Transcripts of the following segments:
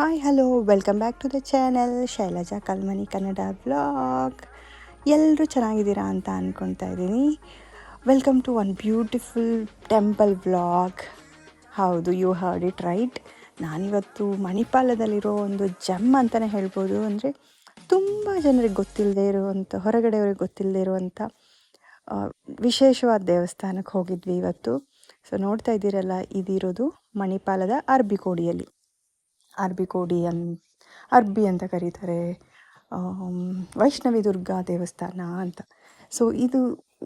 Hi hello welcome back to the channel Shailaja Kalmani Kannada vlog. ಎಲ್ಲರೂ ಚೆನ್ನಾಗಿದ್ದೀರಾ ಅಂತ ಅಂದ್ಕೊಳ್ತಾ ಇದ್ದೀನಿ. Welcome to one beautiful temple vlog. ಹೌದು, ಯು ಹರ್ಡ್ ಇಟ್ ರೈಟ್. ನಾನಿವತ್ತು ಮಣಿಪಾಲದಲ್ಲಿರೋ ಒಂದು ಜಮ್ ಅಂತಲೇ ಹೇಳ್ಬೋದು. ಅಂದರೆ ತುಂಬ ಜನರಿಗೆ ಗೊತ್ತಿಲ್ಲದೆ ಇರುವಂಥ, ಹೊರಗಡೆಯವ್ರಿಗೆ ಗೊತ್ತಿಲ್ಲದೆ ಇರುವಂಥ ವಿಶೇಷವಾದ ದೇವಸ್ಥಾನಕ್ಕೆ ಹೋಗಿದ್ವಿ ಇವತ್ತು. ಸೊ ನೋಡ್ತಾ ಇದ್ದೀರಲ್ಲ, ಇದಿರೋದು ಮಣಿಪಾಲದ ಅರ್ಬಿಕೋಡಿಯಲ್ಲಿ. ಅರ್ಬಿ ಅಂತ ಕರೀತಾರೆ. ವೈಷ್ಣವಿ ದುರ್ಗಾ ದೇವಸ್ಥಾನ ಅಂತ. ಸೊ ಇದು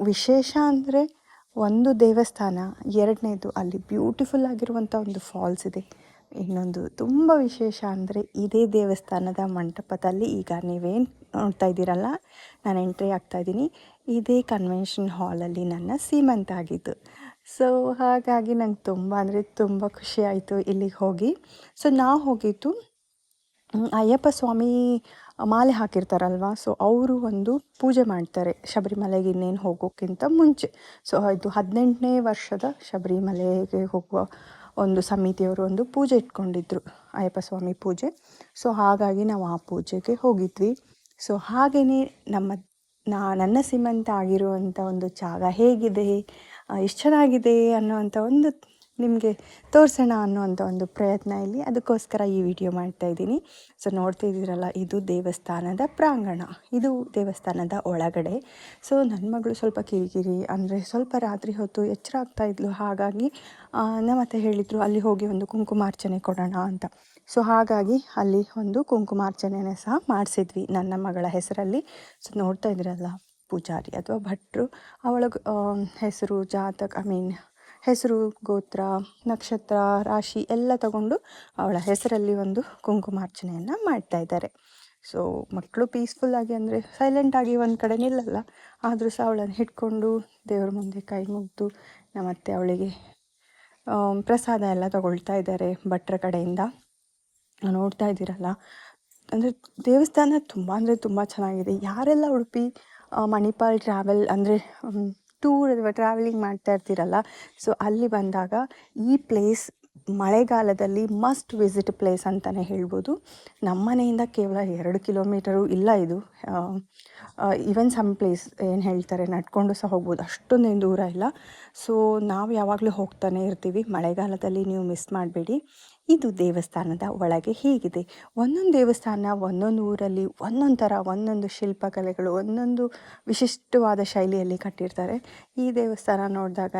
ವಿಶೇಷ ಅಂದರೆ ಒಂದು ದೇವಸ್ಥಾನ, ಎರಡನೇದು ಅಲ್ಲಿ ಬ್ಯೂಟಿಫುಲ್ ಆಗಿರುವಂಥ ಒಂದು ಫಾಲ್ಸ್ ಇದೆ. ಇನ್ನೊಂದು ತುಂಬ ವಿಶೇಷ ಅಂದರೆ ಇದೇ ದೇವಸ್ಥಾನದ ಮಂಟಪದಲ್ಲಿ ಈಗ ನೀವೇನು ನೋಡ್ತಾ ಇದ್ದೀರಲ್ಲ, ನಾನು ಎಂಟ್ರಿ ಆಗ್ತಾಯಿದ್ದೀನಿ. ಇದೇ ಕನ್ವೆನ್ಷನ್ ಹಾಲಲ್ಲಿ ನನ್ನ ಸೀಮಂತ ಆಗಿದ್ದು. ಸೊ ಹಾಗಾಗಿ ನಂಗೆ ತುಂಬ ಅಂದರೆ ತುಂಬ ಖುಷಿ ಆಯಿತು ಇಲ್ಲಿಗೆ ಹೋಗಿ. ಸೊ ನಾವು ಹೋಗಿದ್ದು ಅಯ್ಯಪ್ಪ ಸ್ವಾಮಿ ಮಾಲೆ ಹಾಕಿರ್ತಾರಲ್ವ, ಸೊ ಅವರು ಒಂದು ಪೂಜೆ ಮಾಡ್ತಾರೆ ಶಬರಿಮಲೆಗೆ ಇನ್ನೇನು ಹೋಗೋಕ್ಕಿಂತ ಮುಂಚೆ. ಸೊ ಇದು 18ನೇ ವರ್ಷದ ಶಬರಿಮಲೆಗೆ ಹೋಗುವ ಒಂದು ಸಮಿತಿಯವರು ಒಂದು ಪೂಜೆ ಇಟ್ಕೊಂಡಿದ್ರು, ಅಯ್ಯಪ್ಪ ಸ್ವಾಮಿ ಪೂಜೆ. ಸೊ ಹಾಗಾಗಿ ನಾವು ಆ ಪೂಜೆಗೆ ಹೋಗಿದ್ವಿ. ಸೊ ಹಾಗೆಯೇ ನನ್ನ ಸೀಮಂತ ಆಗಿರುವಂಥ ಒಂದು ಜಾಗ ಹೇಗಿದೆ, ಎಷ್ಟು ಚೆನ್ನಾಗಿದೆ ಅನ್ನೋವಂಥ ಒಂದು ನಿಮಗೆ ತೋರಿಸೋಣ ಅನ್ನೋವಂಥ ಒಂದು ಪ್ರಯತ್ನ ಇಲ್ಲಿ, ಅದಕ್ಕೋಸ್ಕರ ಈ ವಿಡಿಯೋ ಮಾಡ್ತಾಯಿದ್ದೀನಿ. ಸೊ ನೋಡ್ತಾ ಇದ್ದೀರಲ್ಲ, ಇದು ದೇವಸ್ಥಾನದ ಪ್ರಾಂಗಣ, ಇದು ದೇವಸ್ಥಾನದ ಒಳಗಡೆ. ಸೊ ನನ್ನ ಮಗಳು ಸ್ವಲ್ಪ ಕಿರಿಕಿರಿ, ಅಂದರೆ ಸ್ವಲ್ಪ ರಾತ್ರಿ ಹೊತ್ತು ಎಚ್ಚರ ಆಗ್ತಾಯಿದ್ಲು. ಹಾಗಾಗಿ ನಮ್ಮತ್ತೆ ಹೇಳಿದರು ಅಲ್ಲಿ ಹೋಗಿ ಒಂದು ಕುಂಕುಮಾರ್ಚನೆ ಕೊಡೋಣ ಅಂತ. ಸೊ ಹಾಗಾಗಿ ಅಲ್ಲಿ ಒಂದು ಕುಂಕುಮಾರ್ಚನೆನೇ ಸಹ ಮಾಡಿಸಿದ್ವಿ ನನ್ನ ಮಗಳ ಹೆಸರಲ್ಲಿ. ಸೊ ನೋಡ್ತಾ ಇದ್ದೀರಲ್ಲ, ಪೂಜಾರಿ ಅಥವಾ ಭಟ್ರು ಅವಳ ಹೆಸರು, ಹೆಸರು, ಗೋತ್ರ, ನಕ್ಷತ್ರ, ರಾಶಿ ಎಲ್ಲ ತಗೊಂಡು ಅವಳ ಹೆಸರಲ್ಲಿ ಒಂದು ಕುಂಕುಮಾರ್ಚನೆಯನ್ನು ಮಾಡ್ತಾಯಿದ್ದಾರೆ. ಸೊ ಮಕ್ಕಳು ಪೀಸ್ಫುಲ್ಲಾಗಿ, ಅಂದರೆ ಸೈಲೆಂಟಾಗಿ ಒಂದು ಕಡೆ ನಿಲ್ಲಲ್ಲ, ಆದರೂ ಸಹ ಅವಳನ್ನು ಹಿಡ್ಕೊಂಡು ದೇವ್ರ ಮುಂದೆ ಕೈ ಮುಗಿದು ನಮ್ಮತ್ತೆ ಅವಳಿಗೆ ಪ್ರಸಾದ ಎಲ್ಲ ತಗೊಳ್ತಾ ಇದ್ದಾರೆ ಭಟ್ರ ಕಡೆಯಿಂದ. ನೋಡ್ತಾ ಇದ್ದೀರಲ್ಲ, ಅಂದರೆ ದೇವಸ್ಥಾನ ತುಂಬ ಅಂದರೆ ತುಂಬ ಚೆನ್ನಾಗಿದೆ. ಯಾರೆಲ್ಲ ಉಡುಪಿ ಮಣಿಪಾಲ್ ಟ್ರಾವೆಲ್ ಅಂದರೆ ಟೂರ್ ಅಥವಾ ಟ್ರಾವೆಲಿಂಗ್ ಮಾಡ್ತಾ ಇರ್ತೀರಲ್ಲ, ಸೊ ಅಲ್ಲಿ ಬಂದಾಗ ಈ ಪ್ಲೇಸ್ ಮಳೆಗಾಲದಲ್ಲಿ ಮಸ್ಟ್ ವಿಸಿಟ್ ಪ್ಲೇಸ್ ಅಂತಲೇ ಹೇಳ್ಬೋದು. ನಮ್ಮ ಮನೆಯಿಂದ ಕೇವಲ 2 ಕಿಲೋಮೀಟರು ಇಲ್ಲ ಇದು. ಈವನ್ ಸಮ್ ಪ್ಲೇಸ್ ಏನು ಹೇಳ್ತಾರೆ ನಡ್ಕೊಂಡು ಸಹ ಹೋಗ್ಬೋದು, ಅಷ್ಟೊಂದೇನು ದೂರ ಇಲ್ಲ. ಸೊ ನಾವು ಯಾವಾಗಲೂ ಹೋಗ್ತಾನೆ ಇರ್ತೀವಿ. ಮಳೆಗಾಲದಲ್ಲಿ ನೀವು ಮಿಸ್ ಮಾಡಬೇಡಿ. ಇದು ದೇವಸ್ಥಾನದ ಒಳಗೆ ಹೀಗಿದೆ. ಒಂದೊಂದು ದೇವಸ್ಥಾನ ಒಂದೊಂದು ಊರಲ್ಲಿ ಒಂದೊಂದು ಥರ, ಒಂದೊಂದು ಶಿಲ್ಪಕಲೆಗಳು, ಒಂದೊಂದು ವಿಶಿಷ್ಟವಾದ ಶೈಲಿಯಲ್ಲಿ ಕಟ್ಟಿರ್ತಾರೆ. ಈ ದೇವಸ್ಥಾನ ನೋಡಿದಾಗ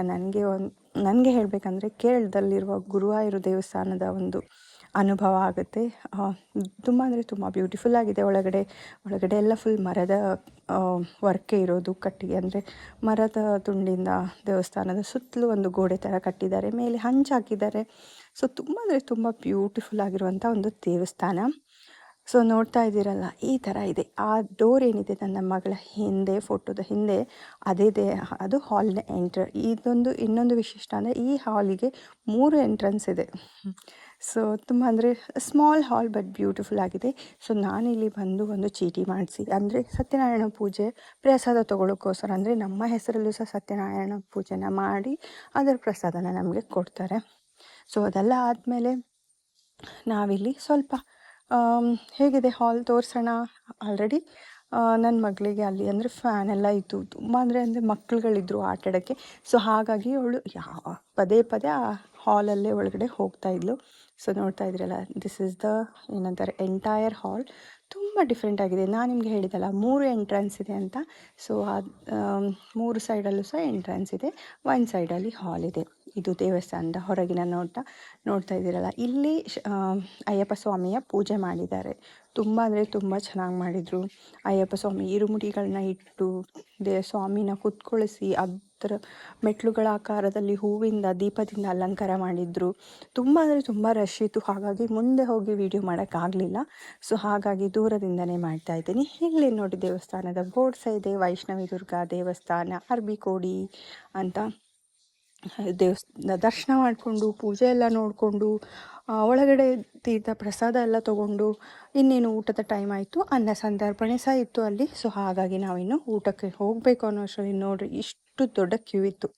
ನನಗೆ ಹೇಳಬೇಕಂದ್ರೆ ಕೇರಳದಲ್ಲಿರುವ ಗುರುವಾಯೂರು ದೇವಸ್ಥಾನದ ಒಂದು ಅನುಭವ ಆಗುತ್ತೆ. ತುಂಬ ಅಂದರೆ ತುಂಬ ಬ್ಯೂಟಿಫುಲ್ ಆಗಿದೆ. ಒಳಗಡೆ ಎಲ್ಲ ಫುಲ್ ಮರದ ವರ್ಕೆ ಇರೋದು, ಕಟ್ಟಿಗೆ ಅಂದರೆ ಮರದ ತುಂಡಿಂದ ದೇವಸ್ಥಾನದ ಸುತ್ತಲೂ ಒಂದು ಗೋಡೆ ಥರ ಕಟ್ಟಿದ್ದಾರೆ, ಮೇಲೆ ಹಂಚು ಹಾಕಿದ್ದಾರೆ. ಸೊ ತುಂಬ ಅಂದರೆ ತುಂಬ ಬ್ಯೂಟಿಫುಲ್ ಆಗಿರುವಂಥ ಒಂದು ದೇವಸ್ಥಾನ. ಸೊ ನೋಡ್ತಾ ಇದ್ದೀರಲ್ಲ, ಈ ಥರ ಇದೆ. ಆ ಡೋರ್ ಏನಿದೆ ನನ್ನ ಮಗಳ ಹಿಂದೆ, ಫೋಟೋದ ಹಿಂದೆ, ಅದು ಹಾಲ್ನ ಇನ್ನೊಂದು ವಿಶಿಷ್ಟ ಅಂದರೆ ಈ ಹಾಲಿಗೆ 3 ಎಂಟ್ರೆನ್ಸ್ ಇದೆ. ಸೊ ತುಂಬ ಅಂದರೆ ಸ್ಮಾಲ್ ಹಾಲ್ ಬಟ್ ಬ್ಯೂಟಿಫುಲ್ ಆಗಿದೆ. ಸೊ ನಾನಿಲ್ಲಿ ಬಂದು ಒಂದು ಚೀಟಿ ಮಾಡಿಸಿ, ಅಂದರೆ ಸತ್ಯನಾರಾಯಣ ಪೂಜೆ ಪ್ರಸಾದ ತೊಗೊಳ್ಳೋಕ್ಕೋಸ್ಕರ, ಅಂದರೆ ನಮ್ಮ ಹೆಸರಲ್ಲೂ ಸಹ ಸತ್ಯನಾರಾಯಣ ಪೂಜೆನ ಮಾಡಿ ಅದರ ಪ್ರಸಾದನ ನಮಗೆ ಕೊಡ್ತಾರೆ. ಸೊ ಅದೆಲ್ಲ ಆದಮೇಲೆ ನಾವಿಲ್ಲಿ ಸ್ವಲ್ಪ ಹೇಗಿದೆ ಹಾಲ್ ತೋರಿಸೋಣ. ಆಲ್ರೆಡಿ ನನ್ನ ಮಗಳಿಗೆ ಅಲ್ಲಿ ಅಂದರೆ ಫ್ಯಾನ್ ಎಲ್ಲ ಇತ್ತು, ತುಂಬ ಅಂದರೆ ಮಕ್ಕಳುಗಳಿದ್ರು ಆಟಾಡೋಕ್ಕೆ. ಸೊ ಹಾಗಾಗಿ ಅವಳು ಪದೇ ಆ ಹಾಲಲ್ಲೇ ಒಳಗಡೆ ಹೋಗ್ತಾಯಿದ್ಲು. ಸೊ ನೋಡ್ತಾ ಇದ್ರಲ್ಲ, ದಿಸ್ ಇಸ್ ದ ಏನಂತಾರೆ ಎಂಟೈರ್ ಹಾಲ್. ತುಂಬ ಡಿಫ್ರೆಂಟ್ ಆಗಿದೆ. ನಾನು ನಿಮಗೆ ಹೇಳಿದಲ್ಲ 3 ಎಂಟ್ರೆನ್ಸ್ ಇದೆ ಅಂತ. ಸೊ 3 ಸೈಡಲ್ಲೂ ಸಹ ಎಂಟ್ರೆನ್ಸ್ ಇದೆ, ಒಂದು ಸೈಡಲ್ಲಿ ಹಾಲ್ ಇದೆ. ಇದು ದೇವಸ್ಥಾನದ ಹೊರಗಿನ ನೋಡ್ತಾ ಇದ್ದೀರಲ್ಲ, ಇಲ್ಲಿ ಅಯ್ಯಪ್ಪ ಸ್ವಾಮಿಯ ಪೂಜೆ ಮಾಡಿದ್ದಾರೆ. ತುಂಬ ಅಂದರೆ ತುಂಬ ಚೆನ್ನಾಗಿ ಮಾಡಿದರು. ಅಯ್ಯಪ್ಪ ಸ್ವಾಮಿ ಇರುಮುಡಿಗಳನ್ನ ಇಟ್ಟು ಸ್ವಾಮಿನ ಕುತ್ಕೊಳಿಸಿ ಅದರ ಮೆಟ್ಲುಗಳ ಆಕಾರದಲ್ಲಿ ಹೂವಿಂದ ದೀಪದಿಂದ ಅಲಂಕಾರ ಮಾಡಿದ್ರು. ತುಂಬ ಅಂದರೆ ತುಂಬ ರಶ್ ಇತ್ತು, ಹಾಗಾಗಿ ಮುಂದೆ ಹೋಗಿ ವಿಡಿಯೋ ಮಾಡೋಕ್ಕಾಗಲಿಲ್ಲ. ಸೊ ಹಾಗಾಗಿ ದೂರದಿಂದನೇ ಮಾಡ್ತಾ ಇದ್ದೀನಿ. ಇಲ್ಲಿ ನೋಡಿ ದೇವಸ್ಥಾನದ ಬೋರ್ಡ್ ಸಹ ಇದೆ, ವೈಷ್ಣವಿ ದುರ್ಗಾ ದೇವಸ್ಥಾನ ಅರ್ಬಿಕೋಡಿ ಅಂತ. ದರ್ಶನ ಮಾಡಿಕೊಂಡು ಪೂಜೆ ಎಲ್ಲ ನೋಡಿಕೊಂಡು ಒಳಗಡೆ ತೀರ್ಥ ಪ್ರಸಾದ ಎಲ್ಲ ತೊಗೊಂಡು ಇನ್ನೇನು ಊಟದ ಟೈಮ್ ಆಯಿತು. ಅನ್ನ ಸಂತರ್ಪಣೆ ಸಹ ಇತ್ತು ಅಲ್ಲಿ. ಸೊ ಹಾಗಾಗಿ ನಾವಿನ್ನು ಊಟಕ್ಕೆ ಹೋಗಬೇಕು ಅನ್ನೋ ಅಷ್ಟರಲ್ಲಿ ನೋಡ್ರಿ ಇಷ್ಟು ದೊಡ್ಡ ಕ್ಯೂ ಇತ್ತು.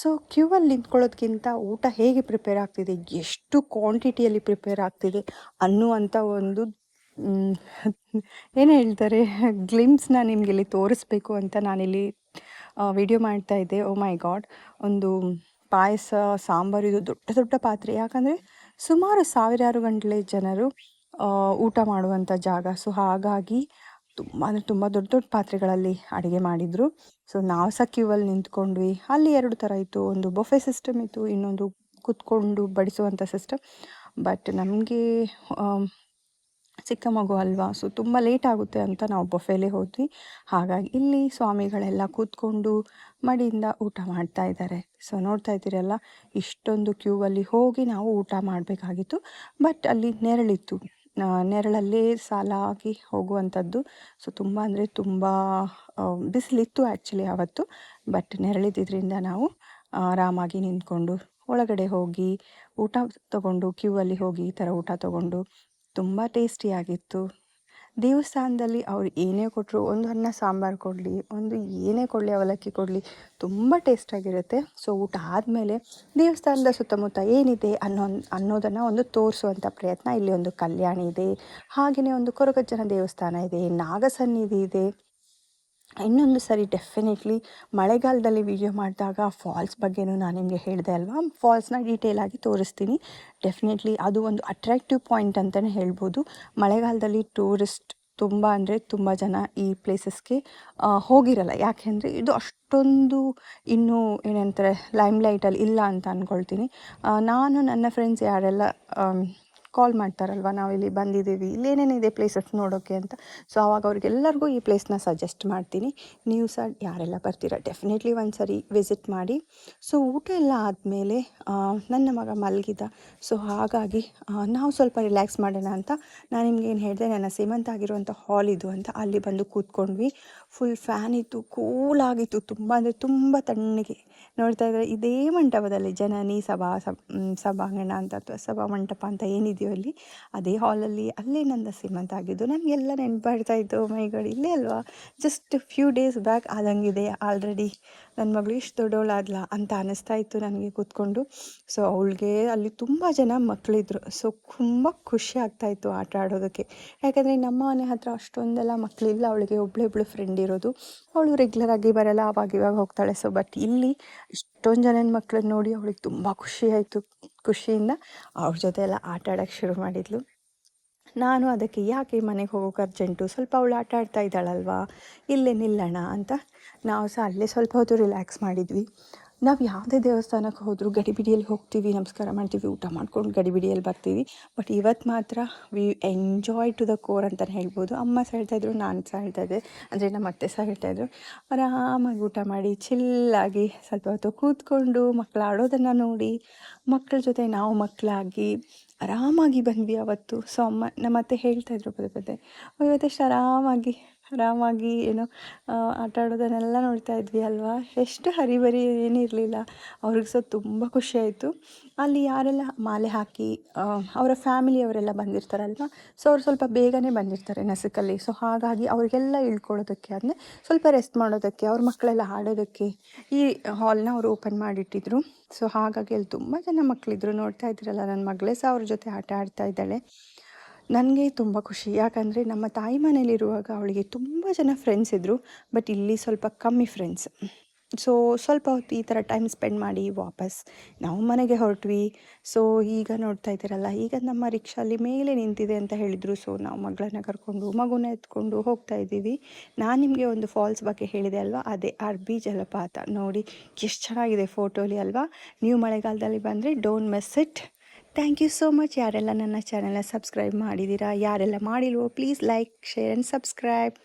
ಸೊ ಕ್ಯೂವಲ್ಲಿ ನಿಂತ್ಕೊಳ್ಳೋದ್ಕಿಂತ ಊಟ ಹೇಗೆ ಪ್ರಿಪೇರ್ ಆಗ್ತಿದೆ, ಎಷ್ಟು ಕ್ವಾಂಟಿಟಿಯಲ್ಲಿ ಪ್ರಿಪೇರ್ ಆಗ್ತಿದೆ ಅನ್ನುವಂಥ ಒಂದು ಏನು ಹೇಳ್ತಾರೆ ಗ್ಲಿಮ್ಸ್ನ ನಿಮಗೆ ಇಲ್ಲಿ ತೋರಿಸ್ಬೇಕು ಅಂತ ನಾನಿಲ್ಲಿ ವಿಡಿಯೋ ಮಾಡ್ತಾ ಇದ್ದೆ. ಓ ಮೈ ಗಾಡ್, ಒಂದು ಪಾಯಸ ಸಾಂಬಾರು, ಇದು ದೊಡ್ಡ ದೊಡ್ಡ ಪಾತ್ರೆ, ಯಾಕಂದರೆ ಸುಮಾರು ಸಾವಿರಾರು ಗಂಟಲೆ ಜನರು ಊಟ ಮಾಡುವಂಥ ಜಾಗ. ಸೊ ಹಾಗಾಗಿ ತುಂಬ ಅಂದರೆ ತುಂಬ ದೊಡ್ಡ ದೊಡ್ಡ ಪಾತ್ರೆಗಳಲ್ಲಿ ಅಡುಗೆ ಮಾಡಿದರು. ಸೊ ನಾವು ಸಹ ಕ್ಯೂವಲ್ಲಿ ನಿಂತ್ಕೊಂಡ್ವಿ. ಅಲ್ಲಿ 2 ಥರ ಇತ್ತು, ಒಂದು ಬೊಫೆ ಸಿಸ್ಟಮ್ ಇತ್ತು, ಇನ್ನೊಂದು ಕೂತ್ಕೊಂಡು ಬಡಿಸುವಂಥ ಸಿಸ್ಟಮ್. ಬಟ್ ನಮಗೆ ಚಿಕ್ಕ ಮಗು ಅಲ್ವಾ, ಸೊ ತುಂಬ ಲೇಟ್ ಆಗುತ್ತೆ ಅಂತ ನಾವು ಬೊಫೆಲೇ ಹೋದ್ವಿ. ಹಾಗಾಗಿ ಇಲ್ಲಿ ಸ್ವಾಮಿಗಳೆಲ್ಲ ಕೂತ್ಕೊಂಡು ಮಡಿಯಿಂದ ಊಟ ಮಾಡ್ತಾ ಇದ್ದಾರೆ. ಸೊ ನೋಡ್ತಾ ಇದ್ದೀರಲ್ಲ, ಇಷ್ಟೊಂದು ಕ್ಯೂವಲ್ಲಿ ಹೋಗಿ ನಾವು ಊಟ ಮಾಡಬೇಕಾಗಿತ್ತು. ಬಟ್ ಅಲ್ಲಿ ನೆರಳಿತ್ತು, ನೆರಳಲ್ಲೇ ಸಾಲಾಗಿ ಹೋಗುವಂಥದ್ದು. ಸೊ ತುಂಬ ಅಂದರೆ ತುಂಬ ಬಿಸಿಲಿತ್ತು ಆ್ಯಕ್ಚುಲಿ ಆವತ್ತು. ಬಟ್ ನೆರಳಿದ್ದಿದ್ದರಿಂದ ನಾವು ಆರಾಮಾಗಿ ನಿಂತ್ಕೊಂಡು ಒಳಗಡೆ ಹೋಗಿ ಊಟ ತಗೊಂಡು, ಕ್ಯೂವಲ್ಲಿ ಹೋಗಿ ಈ ಥರ ಊಟ ತಗೊಂಡು ತುಂಬ ಟೇಸ್ಟಿಯಾಗಿತ್ತು. ದೇವಸ್ಥಾನದಲ್ಲಿ ಅವ್ರು ಏನೇ ಕೊಟ್ಟರು, ಒಂದು ಅನ್ನ ಸಾಂಬಾರು ಕೊಡಲಿ, ಒಂದು ಏನೇ ಕೊಡಲಿ, ಅವಲಕ್ಕಿ ಕೊಡಲಿ, ತುಂಬ ಟೇಸ್ಟಾಗಿರುತ್ತೆ. ಸೊ ಊಟ ಆದಮೇಲೆ ದೇವಸ್ಥಾನದ ಸುತ್ತಮುತ್ತ ಏನಿದೆ ಅನ್ನೋದನ್ನು ಒಂದು ತೋರಿಸುವಂಥ ಪ್ರಯತ್ನ. ಇಲ್ಲಿ ಒಂದು ಕಲ್ಯಾಣಿ ಇದೆ, ಹಾಗೆಯೇ ಒಂದು ಕೊರಗಜ್ಜನ ದೇವಸ್ಥಾನ ಇದೆ, ನಾಗಸನ್ನಿಧಿ ಇದೆ. ಇನ್ನೊಂದು ಸರಿ ಡೆಫಿನೆಟ್ಲಿ ಮಳೆಗಾಲದಲ್ಲಿ ವಿಡಿಯೋ ಮಾಡಿದಾಗ ಫಾಲ್ಸ್ ಬಗ್ಗೆನೂ ನಾನು ನಿಮಗೆ ಹೇಳಿದೆ ಅಲ್ವಾ, ಫಾಲ್ಸ್ನ ಡೀಟೇಲಾಗಿ ತೋರಿಸ್ತೀನಿ. ಡೆಫಿನೆಟ್ಲಿ ಅದು ಒಂದು ಅಟ್ರಾಕ್ಟಿವ್ ಪಾಯಿಂಟ್ ಅಂತಲೇ ಹೇಳ್ಬೋದು. ಮಳೆಗಾಲದಲ್ಲಿ ಟೂರಿಸ್ಟ್ ತುಂಬ ಅಂದರೆ ತುಂಬ ಜನ ಈ ಪ್ಲೇಸಸ್ಗೆ ಹೋಗಿರಲ್ಲ. ಯಾಕೆಂದರೆ ಇದು ಅಷ್ಟೊಂದು ಇನ್ನೂ ಏನಂತಾರೆ ಲೈಮ್ಲೈಟಲ್ಲಿ ಇಲ್ಲ ಅಂತ ಅಂದ್ಕೊಳ್ತೀನಿ. ನಾನು ನನ್ನ ಫ್ರೆಂಡ್ಸ್ ಯಾರೆಲ್ಲ ಕಾಲ್ ಮಾಡ್ತಾರಲ್ವ, ನಾವಿಲ್ಲಿ ಬಂದಿದ್ದೀವಿ, ಇಲ್ಲೇನೇನಿದೆ ಪ್ಲೇಸಸ್ ನೋಡೋಕ್ಕೆ ಅಂತ. ಸೊ ಆವಾಗ ಅವ್ರಿಗೆಲ್ಲರಿಗೂ ಈ ಪ್ಲೇಸ್ನ ಸಜೆಸ್ಟ್ ಮಾಡ್ತೀನಿ. ನೀವು ಸಹ ಯಾರೆಲ್ಲ ಬರ್ತೀರಾ ಡೆಫಿನೆಟ್ಲಿ ಒಂದು ಸರಿ ವಿಸಿಟ್ ಮಾಡಿ. ಸೊ ಊಟ ಎಲ್ಲ ಆದಮೇಲೆ ನನ್ನ ಮಗ ಮಲಗಿದ. ಸೊ ಹಾಗಾಗಿ ನಾವು ಸ್ವಲ್ಪ ರಿಲ್ಯಾಕ್ಸ್ ಮಾಡೋಣ ಅಂತ ನಾನು ನಿಮ್ಗೇನು ಹೇಳಿದೆ, ನನ್ನ ಸೀಮಂತ ಆಗಿರುವಂಥ ಹಾಲ್ ಇದು ಅಂತ, ಅಲ್ಲಿ ಬಂದು ಕೂತ್ಕೊಂಡ್ವಿ. ಫುಲ್ ಫ್ಯಾನ್ ಇತ್ತು, ಕೂಲಾಗಿತ್ತು, ತುಂಬ ಅಂದರೆ ತುಂಬ ತಣ್ಣಗೆ. ನೋಡ್ತಾ ಇದ್ದಾರೆ, ಇದೇ ಮಂಟಪದಲ್ಲಿ ಜನನಿ ಸಭಾಂಗಣ ಅಂತ ಅಥವಾ ಸಭಾ ಮಂಟಪ ಅಂತ ಏನಿದೆಯೋ ಅಲ್ಲಿ, ಅದೇ ಹಾಲಲ್ಲಿ ಅಲ್ಲೇ ನನ್ನ ಸೀಮಂತ ಆಗಿದ್ದು. ನನಗೆಲ್ಲ ನೆನಪಾಡ್ತಾ ಇತ್ತು, ಮೈಗಳು ಇಲ್ಲೇ ಅಲ್ವಾ, ಜಸ್ಟ್ ಫ್ಯೂ ಡೇಸ್ ಬ್ಯಾಕ್ ಆದಂಗಿದೆ. ಆಲ್ರೆಡಿ ನನ್ನ ಮಗಳು ಇಷ್ಟು ದೊಡ್ಡವಳಾದ್ಲಾ ಅಂತ ಅನ್ನಿಸ್ತಾ ಇತ್ತು ನನಗೆ ಕೂತ್ಕೊಂಡು. ಸೊ ಅವಳಿಗೆ ಅಲ್ಲಿ ತುಂಬ ಜನ ಮಕ್ಕಳಿದ್ರು. ಸೊ ತುಂಬ ಖುಷಿ ಆಗ್ತಾಯಿತ್ತು ಆಟ ಆಡೋದಕ್ಕೆ. ಯಾಕಂದರೆ ನಮ್ಮ ಮನೆ ಹತ್ರ ಅಷ್ಟೊಂದೆಲ್ಲ ಮಕ್ಕಳಿಲ್ಲ, ಅವಳಿಗೆ ಒಬ್ಬಳು ಫ್ರೆಂಡ್ ಇರೋದು. ಅವಳು ರೆಗ್ಯುಲರಾಗಿ ಬರಲ್ಲ, ಆವಾಗ ಇವಾಗ ಹೋಗ್ತಾಳೆ. ಸೊ ಬಟ್ ಇಲ್ಲಿ ಇಷ್ಟೊಂದು ಜನನ ಮಕ್ಕಳನ್ನ ನೋಡಿ ಅವಳಿಗೆ ತುಂಬ ಖುಷಿ ಆಯಿತು. ಖುಷಿಯಿಂದ ಅವ್ರ ಜೊತೆ ಎಲ್ಲ ಆಟ ಆಡೋಕ್ಕೆ ಶುರು ಮಾಡಿದ್ಲು. ನಾನು ಅದಕ್ಕೆ ಯಾಕೆ ಮನೆಗೆ ಹೋಗೋಕೆ ಅರ್ಜೆಂಟು, ಸ್ವಲ್ಪ ಅವಳು ಆಟ ಆಡ್ತಾ ಇದ್ದಾಳಲ್ವಾ, ಇಲ್ಲೇ ನಿಲ್ಲೋಣ ಅಂತ ನಾವು ಸಹ ಅಲ್ಲೇ ಸ್ವಲ್ಪ ಹೊತ್ತು ರಿಲ್ಯಾಕ್ಸ್ ಮಾಡಿದ್ವಿ. ನಾವು ಯಾವುದೇ ದೇವಸ್ಥಾನಕ್ಕೆ ಹೋದರೂ ಗಡಿಬಿಡಿಯಲ್ಲಿ ಹೋಗ್ತೀವಿ, ನಮಸ್ಕಾರ ಮಾಡ್ತೀವಿ, ಊಟ ಮಾಡ್ಕೊಂಡು ಗಡಿಬಿಡಿಯಲ್ಲಿ ಬರ್ತೀವಿ. ಬಟ್ ಇವತ್ತು ಮಾತ್ರ we enjoy to the core ಅಂತಲೇ ಹೇಳ್ಬೋದು. ಅಮ್ಮ ಸಹ ಹೇಳ್ತಾಯಿದ್ರು, ನಾನು ಸಹ ಹೇಳ್ತಾಯಿದ್ದೆ, ಅಂದರೆ ನಮ್ಮ ಅತ್ತೆ ಸಹ ಹೇಳ್ತಾಯಿದ್ರು, ಆರಾಮಾಗಿ ಊಟ ಮಾಡಿ ಚಿಲ್ಲಾಗಿ ಸ್ವಲ್ಪ ಹೊತ್ತು ಕೂತ್ಕೊಂಡು ಮಕ್ಕಳು ಆಡೋದನ್ನು ನೋಡಿ, ಮಕ್ಕಳ ಜೊತೆ ನಾವು ಮಕ್ಕಳಾಗಿ ಆರಾಮಾಗಿ ಬಂದ್ವಿ ಅವತ್ತು. ಸೊ ನಮ್ಮ ಅತ್ತೆ ಹೇಳ್ತಾಯಿದ್ರು ಪದೇ ಪದೇ, ಇವತ್ತೆಷ್ಟು ಆರಾಮಾಗಿ ಏನೋ ಆಟ ಆಡೋದನ್ನೆಲ್ಲ ನೋಡ್ತಾ ಇದ್ವಿ ಅಲ್ವಾ, ಎಷ್ಟು ಹರಿಬರಿ ಏನಿರಲಿಲ್ಲ. ಅವ್ರಿಗೆ ಸಹ ತುಂಬ ಖುಷಿಯಾಯಿತು. ಅಲ್ಲಿ ಯಾರೆಲ್ಲ ಮಾಲೆ ಹಾಕಿ ಅವರ ಫ್ಯಾಮಿಲಿಯವರೆಲ್ಲ ಬಂದಿರ್ತಾರಲ್ವ, ಸೊ ಅವ್ರು ಸ್ವಲ್ಪ ಬೇಗನೆ ಬಂದಿರ್ತಾರೆ ನಸುಕಲ್ಲಿ. ಸೊ ಹಾಗಾಗಿ ಅವರಿಗೆಲ್ಲ ಇಳ್ಕೊಳ್ಳೋದಕ್ಕೆ ಅಂದರೆ ಸ್ವಲ್ಪ ರೆಸ್ಟ್ ಮಾಡೋದಕ್ಕೆ, ಅವ್ರ ಮಕ್ಕಳೆಲ್ಲ ಆಡೋದಕ್ಕೆ ಈ ಹಾಲ್ನ ಅವರು ಓಪನ್ ಮಾಡಿಟ್ಟಿದ್ರು. ಸೊ ಹಾಗಾಗಿ ಅಲ್ಲಿ ತುಂಬ ಜನ ಮಕ್ಕಳಿದ್ರು. ನೋಡ್ತಾ ಇದ್ದೀರಲ್ಲ, ನನ್ನ ಮಗಳೇ ಸಹ ಅವ್ರ ಜೊತೆ ಆಟ ಆಡ್ತಾ ಇದ್ದಾಳೆ. ನನಗೆ ತುಂಬ ಖುಷಿ, ಯಾಕಂದರೆ ನಮ್ಮ ತಾಯಿ ಮನೇಲಿರುವಾಗ ಅವಳಿಗೆ ತುಂಬ ಜನ ಫ್ರೆಂಡ್ಸ್ ಇದ್ದರು. ಬಟ್ ಇಲ್ಲಿ ಸ್ವಲ್ಪ ಕಮ್ಮಿ ಫ್ರೆಂಡ್ಸ್. ಸೊ ಸ್ವಲ್ಪ ಹೊತ್ತು ಈ ಥರ ಟೈಮ್ ಸ್ಪೆಂಡ್ ಮಾಡಿ ವಾಪಸ್ ನಾವು ಮನೆಗೆ ಹೊರಟ್ವಿ. ಸೊ ಈಗ ನೋಡ್ತಾ ಇದ್ದೀರಲ್ಲ, ಈಗ ನಮ್ಮ ರಿಕ್ಷಾಲಿ ಮೇಲೆ ನಿಂತಿದೆ ಅಂತ ಹೇಳಿದರು. ಸೊ ನಾವು ಮಗಳನ್ನ ಕರ್ಕೊಂಡು ಮಗುನ ಎತ್ಕೊಂಡು ಹೋಗ್ತಾ ಇದ್ದೀವಿ. ನಾನು ನಿಮಗೆ ಒಂದು ಫಾಲ್ಸ್ ಬಗ್ಗೆ ಹೇಳಿದೆ ಅಲ್ವಾ, ಅದೇ ಅರ್ಬಿ ಜಲಪಾತ. ನೋಡಿ ಎಷ್ಟು ಚೆನ್ನಾಗಿದೆ ಫೋಟೋಲಿ ಅಲ್ವಾ. ನೀವು ಮಳೆಗಾಲದಲ್ಲಿ ಬಂದರೆ don't miss it. Thank you so much. ಯಾರೆಲ್ಲ ನನ್ನ ಚಾನೆಲ್ನ ಸಬ್ಸ್ಕ್ರೈಬ್ ಮಾಡಿದ್ದೀರಾ, ಯಾರೆಲ್ಲ ಮಾಡಿಲ್ವೋ please like, share and subscribe.